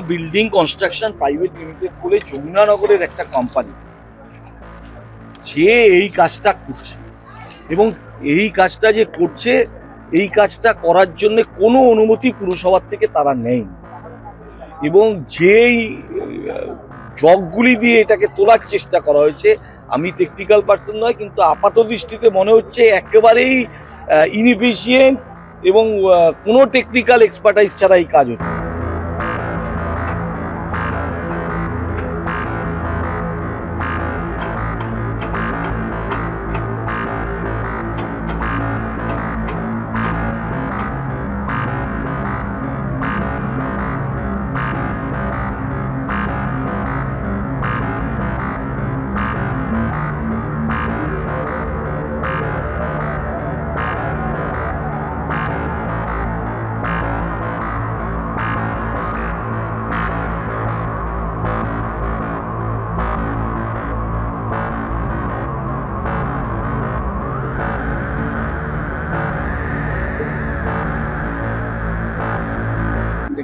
Building construction private limited বলে যমুনানগরের একটা company, যে এই কাজটা করছে এবং এই কাজটা যে করছে, এই কাজটা করার জন্য কোনো অনুমতি পুরসভার থেকে তারা নেই এবং যেই জগগুলি দিয়ে এটাকে তোলার চেষ্টা করা হয়েছে, আমি টেকনিক্যাল পার্সন নয়, কিন্তু আপাত দৃষ্টিতে মনে হচ্ছে একেবারেই ইনএফিশিয়েন্ট এবং কোনো টেকনিক্যাল এক্সপার্টাইজ ছাড়া এই কাজ হচ্ছে।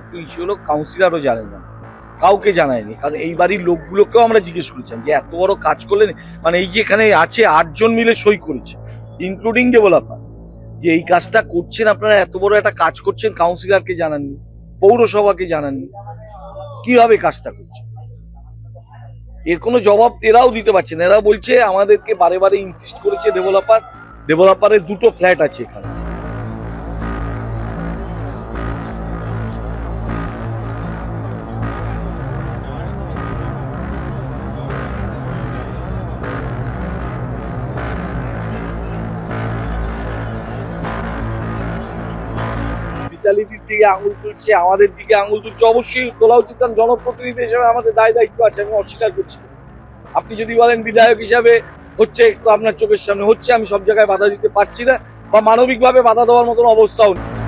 একটু ইস্যু হলো, কাউন্সিলরও জানেন না, কাউকে জানায়নি, কারণ এই বাড়ির লোকগুলোকেও আমরা জিজ্ঞেস করেছিলাম যে এত বড় কাজ করলেন, মানে এই যে এখানে আছে 8 জন মিলে সই করেছে ইনক্লুডিং ডেভেলপার, যে এই কাজটা করছেন আপনারা, এত বড় একটা কাজ করছেন, কাউন্সিলরকে জানাননি, পৌরসভাকে জানাননি, কিভাবে কাজটা করছে এর কোনো জবাব এরাও দিতে পারছে না। এরা বলছে আমাদেরকে বারে বারে ইনসিস্ট করেছে ডেভেলপারের 2টো ফ্ল্যাট আছে এখানে। বিদ্যালয়টির দিকে আঙুল তুলছে, আমাদের দিকে আঙুল তুলছে, অবশ্যই তোলা উচিত, কারণ জনপ্রতিনিধি হিসেবে আমাদের দায় দায়িত্ব আছে, আমি অস্বীকার করছি। আপনি যদি বলেন বিধায়ক হিসাবে হচ্ছে, একটু আপনার চোখের সামনে হচ্ছে, আমি সব জায়গায় বাধা দিতে পারছি না বা মানবিকভাবে বাধা দেওয়ার মতন অবস্থাও নেই।